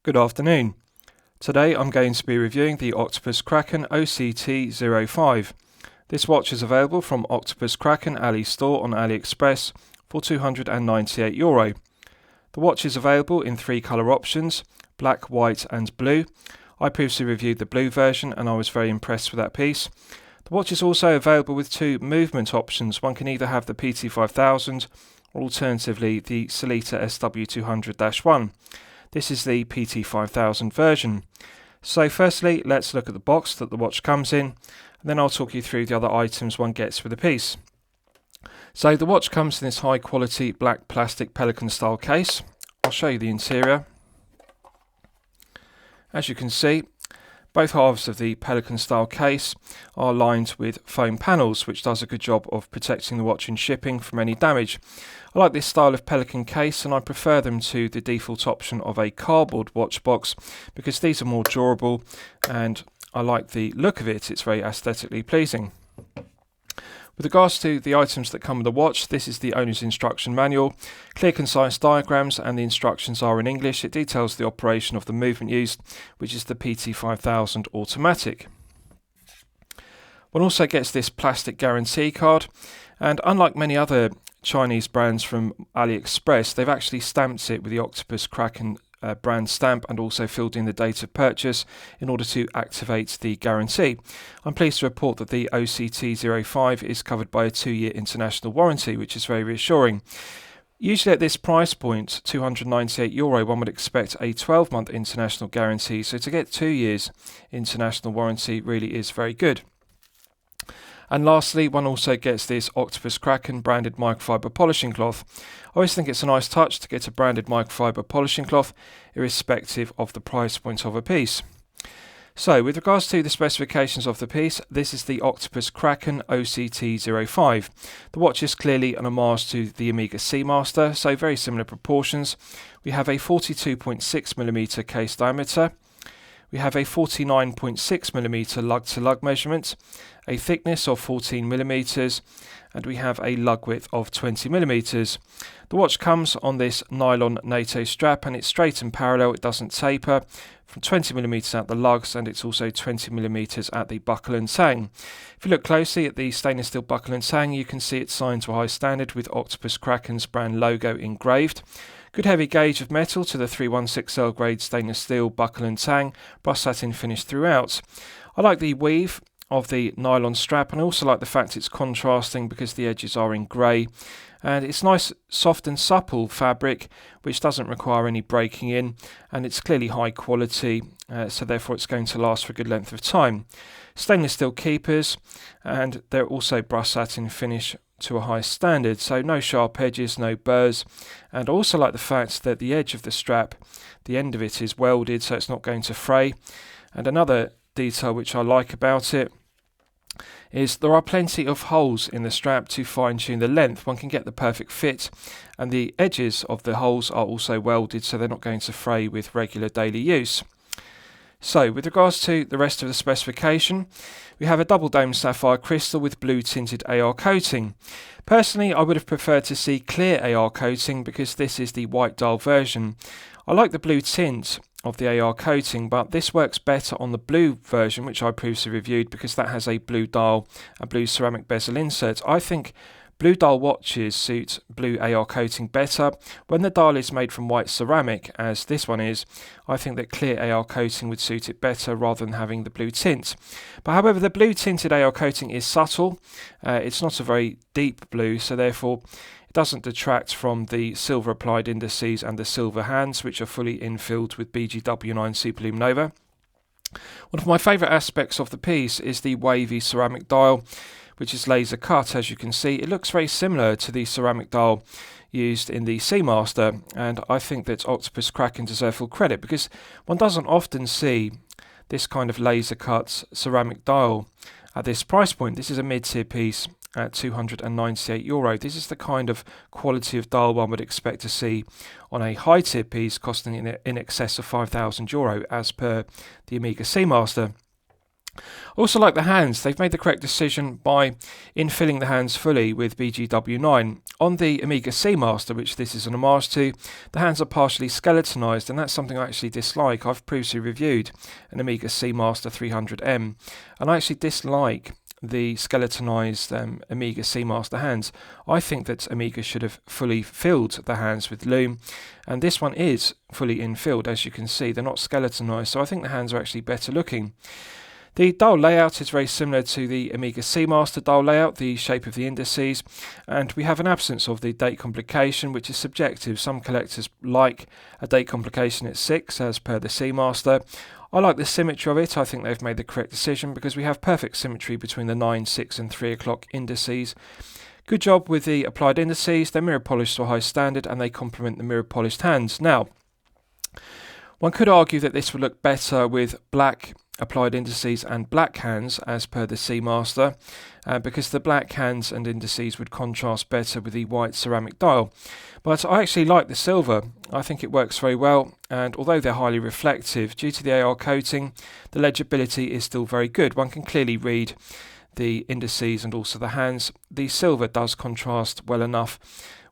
Good afternoon. Today I'm going to be reviewing the Octopus Kraken OCT004. This watch is available from Octopus Kraken Ali store on AliExpress for €298. The watch is available in three colour options, black, white and blue. I previously reviewed the blue version and I was very impressed with that piece. The watch is also available with two movement options. One can either have the PT5000 or alternatively the Sellita SW200-1. This is the PT5000 version. So firstly, let's look at the box that the watch comes in, and then I'll talk you through the other items one gets with the piece. So the watch comes in this high quality black plastic pelican style case. I'll show you the interior. As you can see, both halves of the pelican style case are lined with foam panels, which does a good job of protecting the watch in shipping from any damage. I like this style of pelican case and I prefer them to the default option of a cardboard watch box because these are more durable and I like the look of it. It's very aesthetically pleasing. With regards to the items that come with the watch, this is the owner's instruction manual, clear concise diagrams, and the instructions are in English. It details the operation of the movement used, which is the PT5000 automatic. One also gets this plastic guarantee card, and unlike many other Chinese brands from AliExpress, they've actually stamped it with the Octopus Kraken brand stamp and also filled in the date of purchase in order to activate the guarantee. I'm pleased to report that the OCT004 is covered by a 2-year international warranty, which is very reassuring. Usually at this price point, €298, one would expect a 12-month international guarantee, so to get 2 years international warranty really is very good. And lastly, one also gets this Octopus Kraken branded microfiber polishing cloth. I always think it's a nice touch to get a branded microfiber polishing cloth, irrespective of the price point of a piece. So, with regards to the specifications of the piece, this is the Octopus Kraken OCT004. The watch is clearly an homage to the Omega Seamaster, so very similar proportions. We have a 42.6mm case diameter. We have a 49.6mm lug-to-lug measurement, a thickness of 14mm, and we have a lug width of 20mm. The watch comes on this nylon NATO strap and it's straight and parallel, it doesn't taper, from 20mm at the lugs, and it's also 20mm at the buckle and tang. If you look closely at the stainless steel buckle and tang, you can see it's signed to a high standard with Octopus Kraken's brand logo engraved. Good heavy gauge of metal to the 316L grade stainless steel buckle and tang, brushed satin finish throughout. I like the weave of the nylon strap and I also like the fact it's contrasting because the edges are in grey, and it's nice soft and supple fabric which doesn't require any breaking in, and it's clearly high quality, so therefore it's going to last for a good length of time. Stainless steel keepers, and they're also brushed satin finish to a high standard, so no sharp edges, no burrs, and I also like the fact that the edge of the strap, the end of it is welded so it's not going to fray. And another detail which I like about it is there are plenty of holes in the strap to fine-tune the length. One can get the perfect fit, and the edges of the holes are also welded so they're not going to fray with regular daily use. So, with regards to the rest of the specification, we have a double dome sapphire crystal with blue tinted AR coating. Personally, I would have preferred to see clear AR coating because this is the white dial version. I like the blue tint of the AR coating, but this works better on the blue version, which I previously reviewed, because that has a blue dial and blue ceramic bezel insert. I think blue dial watches suit blue AR coating better. When the dial is made from white ceramic, as this one is, I think that clear AR coating would suit it better rather than having the blue tint. But however, the blue tinted AR coating is subtle. It's not a very deep blue, so therefore it doesn't detract from the silver applied indices and the silver hands, which are fully infilled with BGW9 Superlume Nova. One of my favourite aspects of the piece is the wavy ceramic dial, which is laser cut. As you can see, it looks very similar to the ceramic dial used in the Seamaster, and I think that Octopus Kraken deserve full credit because one doesn't often see this kind of laser cut ceramic dial at this price point. This is a mid-tier piece at €298. This is the kind of quality of dial one would expect to see on a high-tier piece costing in excess of €5,000 as per the Omega Seamaster. Also like the hands, they've made the correct decision by infilling the hands fully with BGW9. On the Amiga Seamaster, which this is an homage to, the hands are partially skeletonized, and that's something I actually dislike. I've previously reviewed an Amiga Seamaster 300M, and I actually dislike the skeletonized Amiga Seamaster hands. I think that Amiga should have fully filled the hands with Lume, and this one is fully infilled. As you can see, they're not skeletonized, so I think the hands are actually better looking. The dial layout is very similar to the Amiga Seamaster dial layout, the shape of the indices, and we have an absence of the date complication, which is subjective. Some collectors like a date complication at 6, as per the Seamaster. I like the symmetry of it. I think they've made the correct decision because we have perfect symmetry between the 9, 6 and 3 o'clock indices. Good job with the applied indices. They're mirror polished to a high standard and they complement the mirror polished hands. Now, one could argue that this would look better with black applied indices and black hands as per the Seamaster, because the black hands and indices would contrast better with the white ceramic dial. But I actually like the silver. I think it works very well, and although they're highly reflective, due to the AR coating, the legibility is still very good. One can clearly read the indices and also the hands. The silver does contrast well enough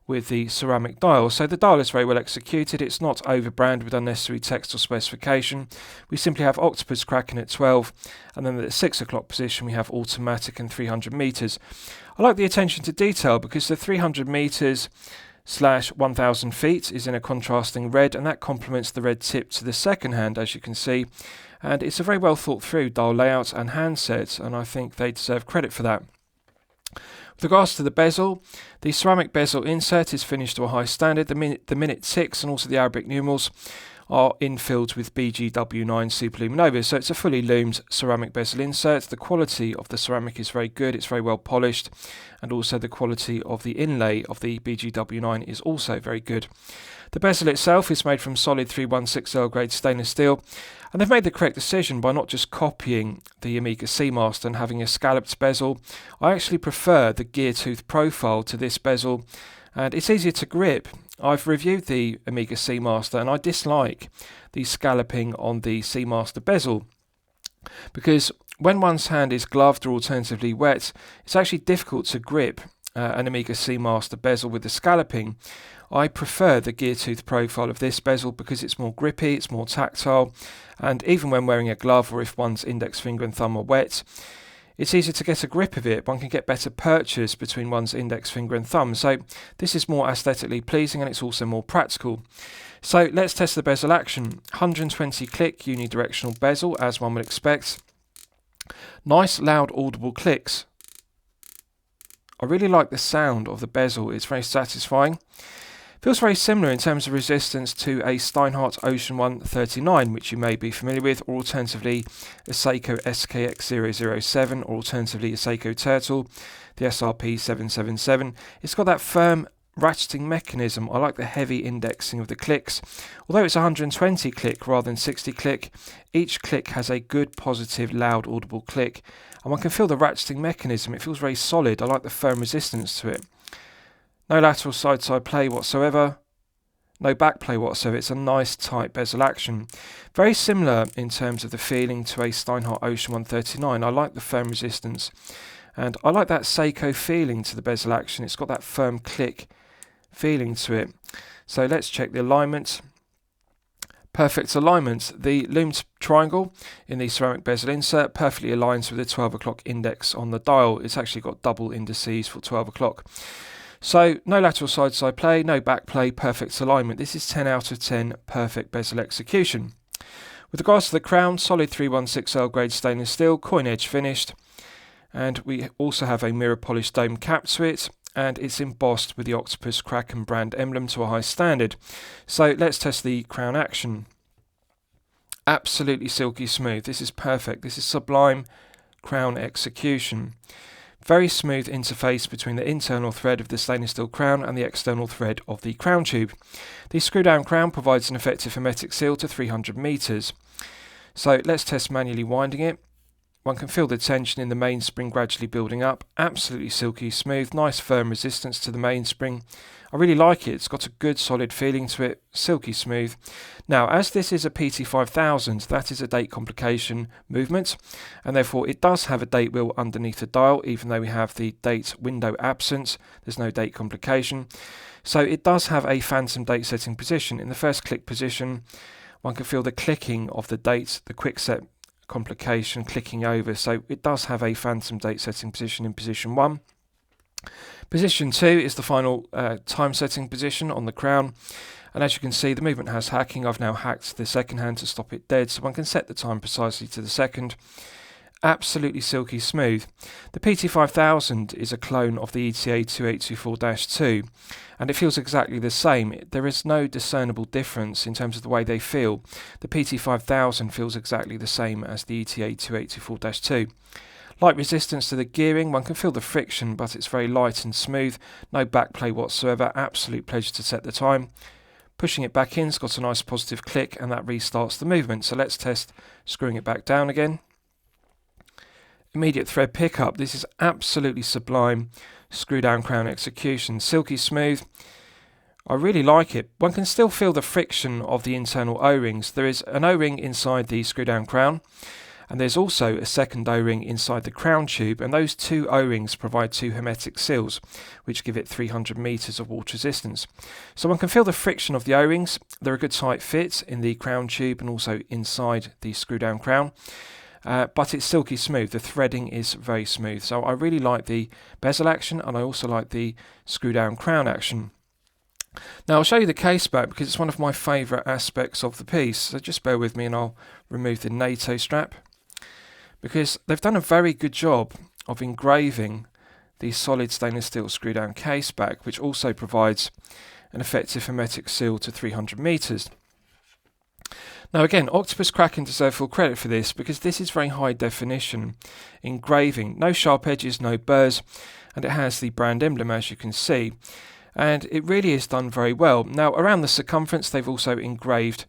with the ceramic dial. So the dial is very well executed. It's not overbranded with unnecessary text or specification. We simply have Octopus Kraken at 12, and then at the 6 o'clock position we have automatic and 300 meters. I like the attention to detail because the 300 meters / 1000 feet is in a contrasting red, and that complements the red tip to the second hand, as you can see. And it's a very well thought through dial layout and handset, and I think they deserve credit for that. With regards to the bezel, the ceramic bezel insert is finished to a high standard. The minute ticks and also the Arabic numerals are infilled with BGW9 superluminova. So it's a fully loomed ceramic bezel insert. The quality of the ceramic is very good. It's very well polished, and also the quality of the inlay of the BGW9 is also very good. The bezel itself is made from solid 316L grade stainless steel, and they've made the correct decision by not just copying the Amiga Seamaster and having a scalloped bezel. I actually prefer the gear tooth profile to this bezel, and it's easier to grip. I've reviewed the Amiga Seamaster and I dislike the scalloping on the Seamaster bezel, because when one's hand is gloved or alternatively wet, it's actually difficult to grip an Amiga Seamaster bezel with the scalloping. I prefer the gear tooth profile of this bezel because it's more grippy, it's more tactile, and even when wearing a glove or if one's index finger and thumb are wet, it's easier to get a grip of it. One can get better purchase between one's index finger and thumb. So this is more aesthetically pleasing and it's also more practical. So let's test the bezel action. 120 click unidirectional bezel, as one would expect. Nice loud audible clicks. I really like the sound of the bezel. It's very satisfying. Feels very similar in terms of resistance to a Steinhardt Ocean 139, which you may be familiar with, or alternatively a Seiko SKX007, or alternatively a Seiko Turtle, the SRP777. It's got that firm ratcheting mechanism. I like the heavy indexing of the clicks. Although it's 120 click rather than 60 click, each click has a good, positive, loud, audible click, and one can feel the ratcheting mechanism. It feels very solid. I like the firm resistance to it. No lateral side-side play whatsoever, no back play whatsoever. It's a nice tight bezel action. Very similar in terms of the feeling to a Steinhardt Ocean 139. I like the firm resistance, and I like that Seiko feeling to the bezel action. It's got that firm click feeling to it. So let's check the alignment. Perfect alignment. The loomed triangle in the ceramic bezel insert perfectly aligns with the 12 o'clock index on the dial. It's actually got double indices for 12 o'clock. So no lateral side-side play, no back play, perfect alignment. This is 10 out of 10 perfect bezel execution. With regards to the crown, solid 316L grade stainless steel, coin edge finished, and we also have a mirror polished dome cap to it, and it's embossed with the Octopus Kraken brand emblem to a high standard. So let's test the crown action. Absolutely silky smooth. This is perfect. This is sublime crown execution. Very smooth interface between the internal thread of the stainless steel crown and the external thread of the crown tube. The screw down crown provides an effective hermetic seal to 300 meters. So let's test manually winding it. One can feel the tension in the mainspring gradually building up. Absolutely silky smooth, nice firm resistance to the mainspring. I really like it. It's got a good solid feeling to it, silky smooth. Now, as this is a PT5000, that is a date complication movement, and therefore it does have a date wheel underneath the dial, even though we have the date window absent. There's no date complication. So it does have a phantom date setting position. In the first click position, one can feel the clicking of the date, the quick set complication clicking over. So it does have a phantom date setting position in position 1. Position 2 is the final time setting position on the crown, and as you can see the movement has hacking. I've now hacked the second hand to stop it dead, so one can set the time precisely to the second. Absolutely silky smooth. The PT5000 is a clone of the ETA2824-2, and it feels exactly the same. There is no discernible difference in terms of the way they feel. The PT5000 feels exactly the same as the ETA2824-2. Light resistance to the gearing, one can feel the friction, but it's very light and smooth. No backplay whatsoever, absolute pleasure to set the time. Pushing it back in's got a nice positive click, and that restarts the movement. So let's test screwing it back down again. Immediate thread pickup, this is absolutely sublime screw down crown execution, silky smooth. I really like it. One can still feel the friction of the internal O-rings. There is an O-ring inside the screw down crown, and there's also a second O-ring inside the crown tube, and those two O-rings provide two hermetic seals which give it 300 meters of water resistance. So one can feel the friction of the O-rings. They're a good tight fit in the crown tube and also inside the screw down crown, but it's silky smooth. The threading is very smooth, so I really like the bezel action, and I also like the screw down crown action. Now I'll show you the caseback because it's one of my favourite aspects of the piece, so just bear with me and I'll remove the NATO strap, because they've done a very good job of engraving the solid stainless steel screw down case back, which also provides an effective hermetic seal to 300 meters. Now again, Octopus Kraken deserve full credit for this, because this is very high definition engraving, no sharp edges, no burrs, and it has the brand emblem as you can see, and it really is done very well. Now around the circumference they've also engraved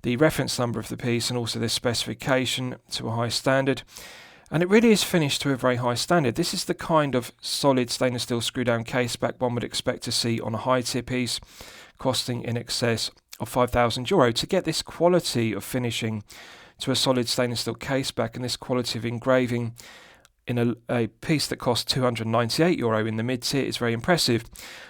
the reference number of the piece and also the specification to a high standard, and it really is finished to a very high standard. This is the kind of solid stainless steel screw down case back one would expect to see on a high tier piece costing in excess of €5,000. To get this quality of finishing to a solid stainless steel case back and this quality of engraving in a piece that costs €298 in the mid-tier is very impressive.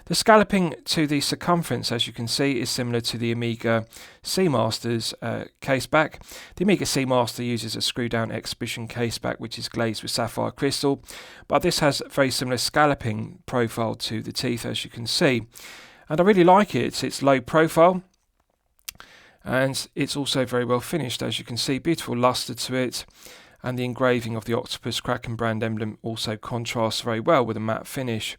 The scalloping to the circumference, as you can see, is similar to the Amiga Seamaster's caseback. The Amiga Seamaster uses a screw-down exhibition caseback which is glazed with sapphire crystal, but this has a very similar scalloping profile to the teeth, as you can see. And I really like it. It's low profile, and it's also very well finished, as you can see. Beautiful luster to it, and the engraving of the Octopus Kraken brand emblem also contrasts very well with a matte finish.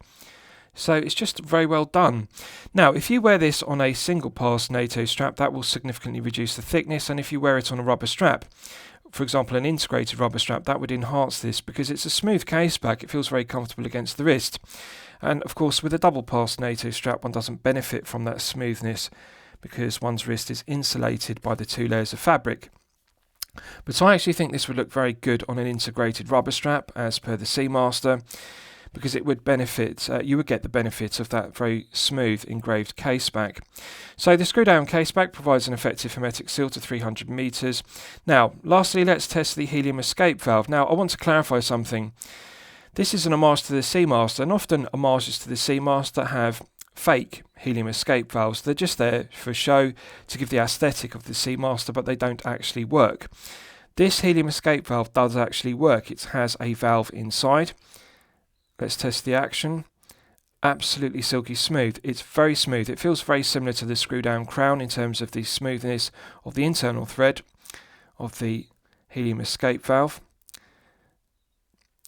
So it's just very well done. Now if you wear this on a single pass NATO strap, that will significantly reduce the thickness, and if you wear it on a rubber strap, for example an integrated rubber strap, that would enhance this, because it's a smooth case back. It feels very comfortable against the wrist, and of course with a double pass NATO strap one doesn't benefit from that smoothness because one's wrist is insulated by the two layers of fabric. But I actually think this would look very good on an integrated rubber strap as per the Seamaster, because it would benefit, you would get the benefit of that very smooth engraved caseback. So the screw down caseback provides an effective hermetic seal to 300 meters. Now lastly, let's test the Helium escape valve. Now I want to clarify something. This is an homage to the Seamaster, and often homages to the Seamaster have fake Helium escape valves. They're just there for show to give the aesthetic of the Seamaster, but they don't actually work. This Helium escape valve does actually work. It has a valve inside. Let's test the action. Absolutely silky smooth. It's very smooth. It feels very similar to the screw down crown in terms of the smoothness of the internal thread of the Helium escape valve.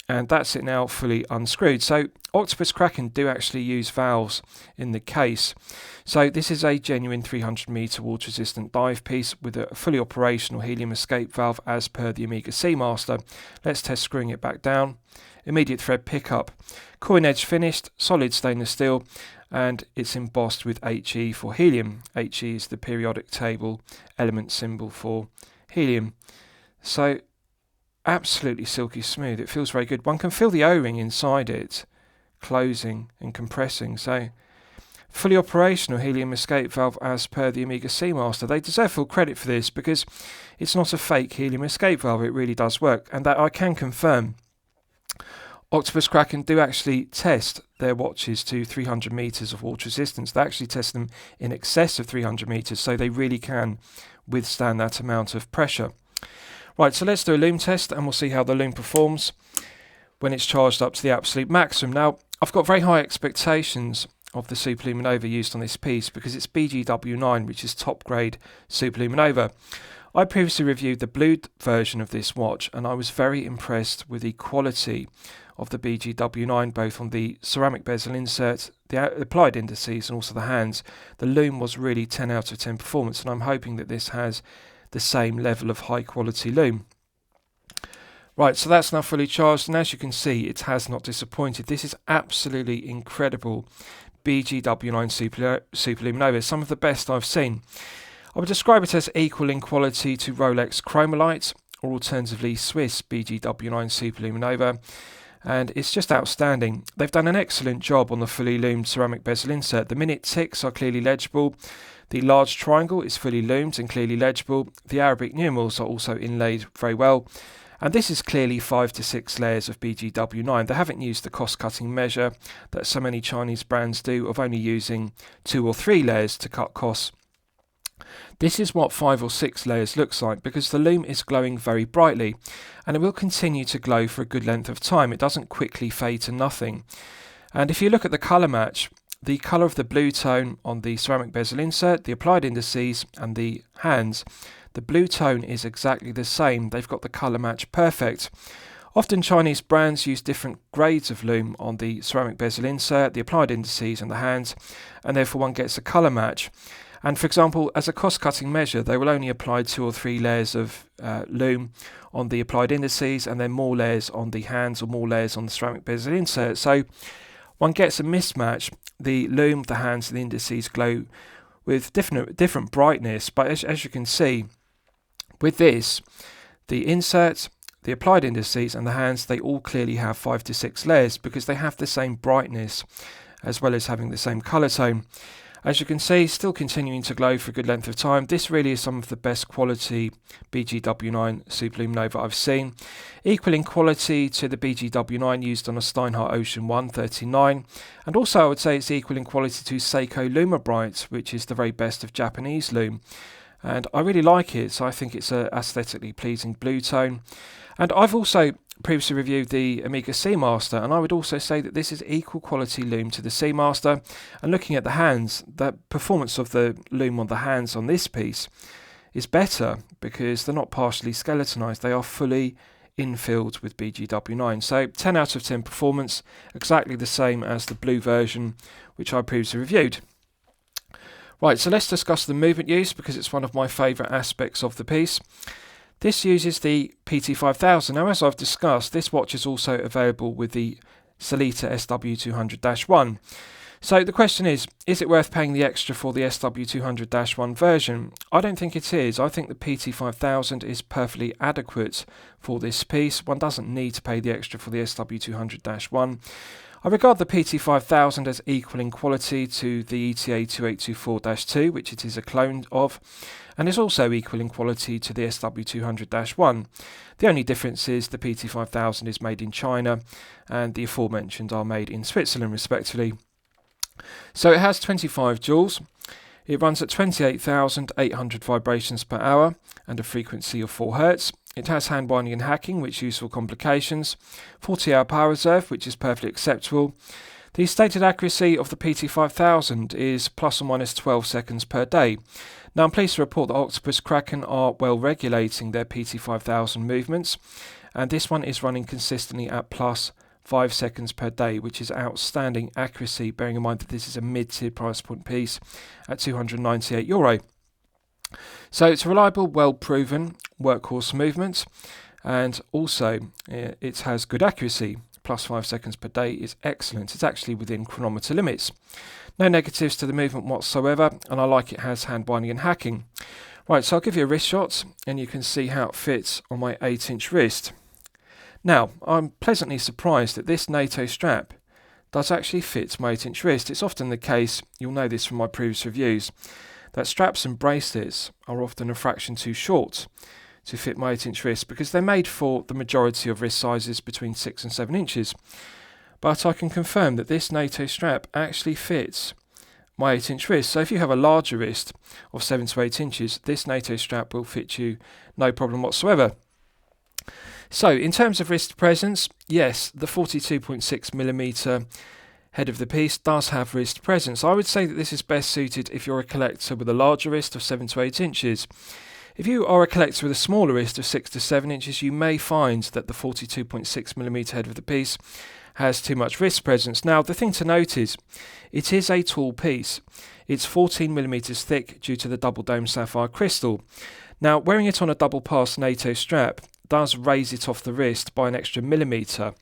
And that's it now fully unscrewed. So Octopus Kraken do actually use valves in the case. So this is a genuine 300 meter water resistant dive piece with a fully operational Helium escape valve as per the Amiga Seamaster. Let's test screwing it back down. Immediate thread pickup. Coin edge finished, solid stainless steel, and it's embossed with HE for Helium. HE is the periodic table element symbol for Helium. So absolutely silky smooth. It feels very good. One can feel the O-ring inside it closing and compressing. So fully operational helium escape valve as per the Omega Seamaster. They deserve full credit for this because it's not a fake helium escape valve, it really does work, and that I can confirm. Octopus Kraken do actually test their watches to 300 meters of water resistance. They actually test them in excess of 300 meters, so they really can withstand that amount of pressure. Right, so let's do a Lume test and we'll see how the Lume performs when it's charged up to the absolute maximum. Now, I've got very high expectations of the Superluminova used on this piece because it's BGW9, which is top grade Superluminova. I previously reviewed the blue version of this watch and I was very impressed with the quality of the BGW9, both on the ceramic bezel insert, the applied indices and also the hands. The Lume was really 10 out of 10 performance, and I'm hoping that this has the same level of high quality Lume. Right, so that's now fully charged, and as you can see, it has not disappointed. This is absolutely incredible BGW9 Superluminova, some of the best I've seen. I would describe it as equal in quality to Rolex Chromolite, or alternatively Swiss BGW9 Superluminova, and it's just outstanding. They've done an excellent job on the fully lumed ceramic bezel insert. The minute ticks are clearly legible. The large triangle is fully lumed and clearly legible. The Arabic numerals are also inlaid very well. And this is clearly 5 to 6 layers of BGW9. They haven't used the cost-cutting measure that so many Chinese brands do of only using 2 or 3 layers to cut costs. This is what 5 or 6 layers looks like because the Lume is glowing very brightly and it will continue to glow for a good length of time. It doesn't quickly fade to nothing. And if you look at the colour match, the colour of the blue tone on the ceramic bezel insert, the applied indices and the hands, the blue tone is exactly the same. They've got the colour match perfect. Often Chinese brands use different grades of Lume on the ceramic bezel insert, the applied indices and the hands, and therefore one gets a colour match. And for example, as a cost-cutting measure, they will only apply 2 or 3 layers of Lume on the applied indices and then more layers on the hands or more layers on the ceramic bezel insert. So one gets a mismatch. The Lume, the hands and the indices glow with different brightness, but as you can see, with this, the insert, the applied indices and the hands, they all clearly have 5 to 6 layers because they have the same brightness as well as having the same colour tone. As you can see, still continuing to glow for a good length of time. This really is some of the best quality BGW9 Superluminova I've seen. Equal in quality to the BGW9 used on a Steinhardt Ocean 139. And also I would say it's equal in quality to Seiko Lumabrite, which is the very best of Japanese Lume. And I really like it, so I think it's an aesthetically pleasing blue tone. And I've also previously reviewed the Omega Seamaster, and I would also say that this is equal quality Lume to the Seamaster. And looking at the hands, the performance of the Lume on the hands on this piece is better because they're not partially skeletonized, they are fully infilled with BGW9. So 10 out of 10 performance, exactly the same as the blue version which I previously reviewed. Right, so let's discuss the movement use because it's one of my favourite aspects of the piece. This uses the PT5000. Now, as I've discussed, this watch is also available with the Sellita SW200-1. So the question is it worth paying the extra for the SW200-1 version? I don't think it is. I think the PT5000 is perfectly adequate for this piece. One doesn't need to pay the extra for the SW200-1. I regard the PT5000 as equal in quality to the ETA 2824-2, which it is a clone of, and is also equal in quality to the SW200-1. The only difference is the PT5000 is made in China and the aforementioned are made in Switzerland respectively. So it has 25 joules. It runs at 28,800 vibrations per hour and a frequency of 4 Hz. It has hand binding and hacking, which is useful complications. 40-hour power reserve, which is perfectly acceptable. The stated accuracy of the PT5000 is plus or minus 12 seconds per day. Now I'm pleased to report that Octopus Kraken are well regulating their PT5000 movements, and this one is running consistently at plus 5 seconds per day, which is outstanding accuracy, bearing in mind that this is a mid-tier price point piece at €298. So it's a reliable, well-proven workhorse movement, and also it has good accuracy. Plus 5 seconds per day is excellent. It's actually within chronometer limits. No negatives to the movement whatsoever, and I like it has hand binding and hacking. Right, so I'll give you a wrist shot, and you can see how it fits on my 8-inch wrist. Now, I'm pleasantly surprised that this NATO strap does actually fit my 8-inch wrist. It's often the case, you'll know this from my previous reviews, that straps and bracelets are often a fraction too short to fit my 8-inch wrist because they're made for the majority of wrist sizes between 6 and 7 inches. But I can confirm that this NATO strap actually fits my 8-inch wrist. So if you have a larger wrist of 7 to 8 inches, this NATO strap will fit you no problem whatsoever. So in terms of wrist presence, yes, the 42.6mm head of the piece does have wrist presence. I would say that this is best suited if you're a collector with a larger wrist of 7 to 8 inches. If you are a collector with a smaller wrist of 6 to 7 inches, you may find that the 42.6mm head of the piece has too much wrist presence. Now, the thing to note is, it is a tall piece. It's 14mm thick due to the double dome sapphire crystal. Now, wearing it on a double pass NATO strap does raise it off the wrist by an extra millimetre.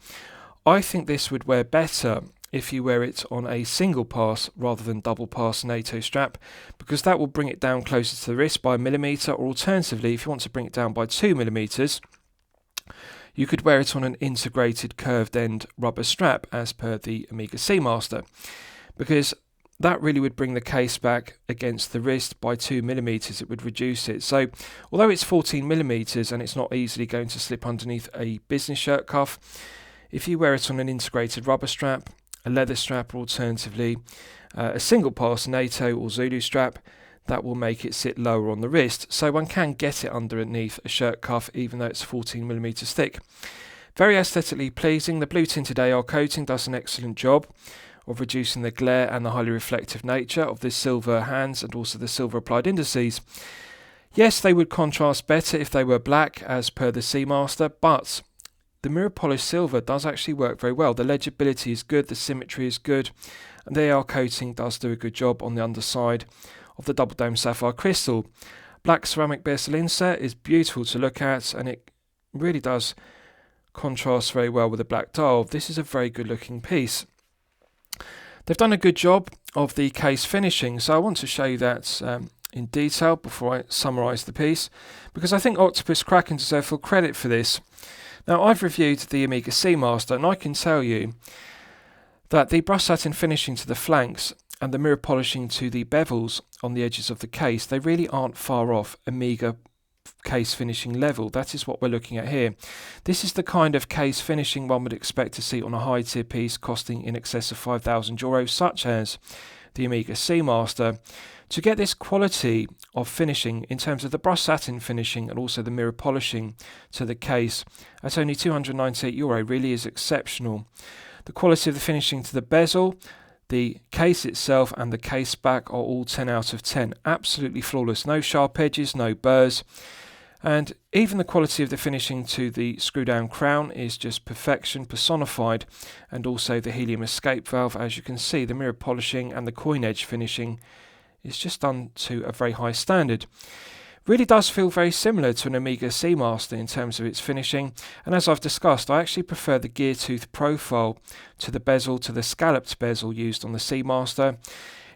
I think this would wear better if you wear it on a single pass rather than double pass NATO strap, because that will bring it down closer to the wrist by a millimetre, or alternatively, if you want to bring it down by 2mm, you could wear it on an integrated curved end rubber strap as per the Omega Seamaster, because that really would bring the case back against the wrist by 2mm. It would reduce it. So although it's 14mm and it's not easily going to slip underneath a business shirt cuff, if you wear it on an integrated rubber strap, a leather strap, or alternatively a single pass NATO or Zulu strap, that will make it sit lower on the wrist, so one can get it underneath a shirt cuff even though it's 14mm thick. Very aesthetically pleasing. The blue tinted AR coating does an excellent job of reducing the glare and the highly reflective nature of the silver hands and also the silver applied indices. Yes, they would contrast better if they were black as per the Seamaster, but the mirror polished silver does actually work very well. The legibility is good, the symmetry is good, and the AR coating does do a good job on the underside of the double dome sapphire crystal. Black ceramic bezel insert is beautiful to look at, and it really does contrast very well with the black dial. This is a very good looking piece. They've done a good job of the case finishing, so I want to show you that in detail before I summarise the piece, because I think Octopus Kraken deserve full credit for this. Now, I've reviewed the Omega Seamaster, and I can tell you that the brush satin finishing to the flanks and the mirror polishing to the bevels on the edges of the case, they really aren't far off Omega case finishing level. That is what we're looking at here. This is the kind of case finishing one would expect to see on a high tier piece costing in excess of €5,000, such as the Omega Seamaster. To get this quality of finishing in terms of the brush satin finishing and also the mirror polishing to the case at only €298 really is exceptional. The quality of the finishing to the bezel, the case itself and the case back are all 10 out of 10. Absolutely flawless. No sharp edges, no burrs. And even the quality of the finishing to the screw down crown is just perfection personified. And also the Helium escape valve, as you can see, the mirror polishing and the coin edge finishing is just done to a very high standard. Really does feel very similar to an Omega Seamaster in terms of its finishing, and as I've discussed, I actually prefer the gear tooth profile to the bezel, to the scalloped bezel used on the Seamaster.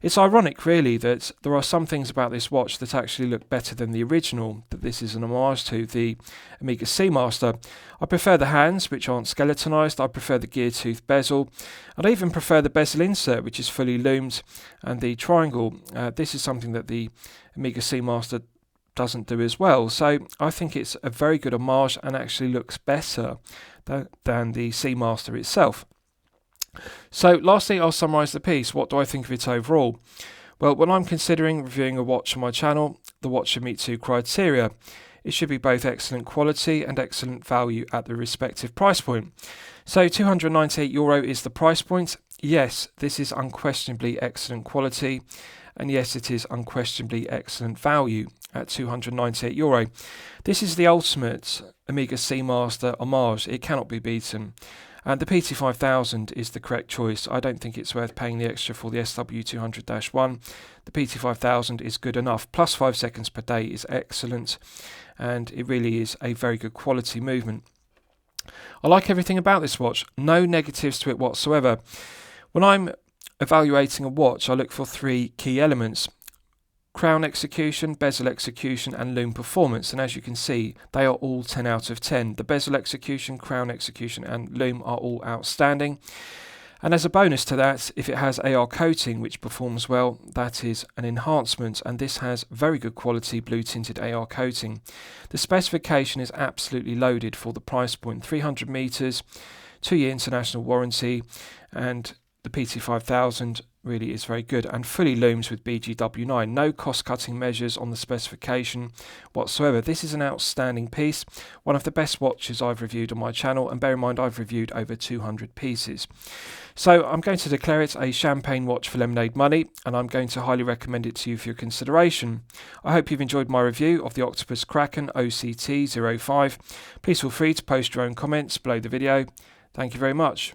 It's ironic really that there are some things about this watch that actually look better than the original, that this is an homage to the Omega Seamaster. I prefer the hands, which aren't skeletonized. I prefer the gear tooth bezel, and I even prefer the bezel insert, which is fully loomed, and the triangle. This is something that the Omega Seamaster doesn't do as well, so I think it's a very good homage and actually looks better than the Seamaster itself. So lastly, I'll summarise the piece. What do I think of it overall? Well, when I'm considering reviewing a watch on my channel, the watch should meet two criteria. It should be both excellent quality and excellent value at the respective price point. So €298 is the price point. Yes, this is unquestionably excellent quality, and yes, it is unquestionably excellent value at €298. This is the ultimate Omega Seamaster homage. It cannot be beaten. And the PT5000 is the correct choice. I don't think it's worth paying the extra for the SW200-1. The PT5000 is good enough. Plus 5 seconds per day is excellent, and it really is a very good quality movement. I like everything about this watch. No negatives to it whatsoever. When I'm evaluating a watch, I look for three key elements: crown execution, bezel execution, and lume performance. And as you can see, they are all 10 out of 10. The bezel execution, crown execution, and lume are all outstanding. And as a bonus to that, if it has AR coating which performs well, that is an enhancement, and this has very good quality blue tinted AR coating. The specification is absolutely loaded for the price point, 300 meters, 2-year international warranty, and the PT5000 really is very good and fully looms with BGW9. No cost-cutting measures on the specification whatsoever. This is an outstanding piece, one of the best watches I've reviewed on my channel, and bear in mind I've reviewed over 200 pieces. So I'm going to declare it a champagne watch for lemonade money, and I'm going to highly recommend it to you for your consideration. I hope you've enjoyed my review of the Octopus Kraken OCT004. Please feel free to post your own comments below the video. Thank you very much.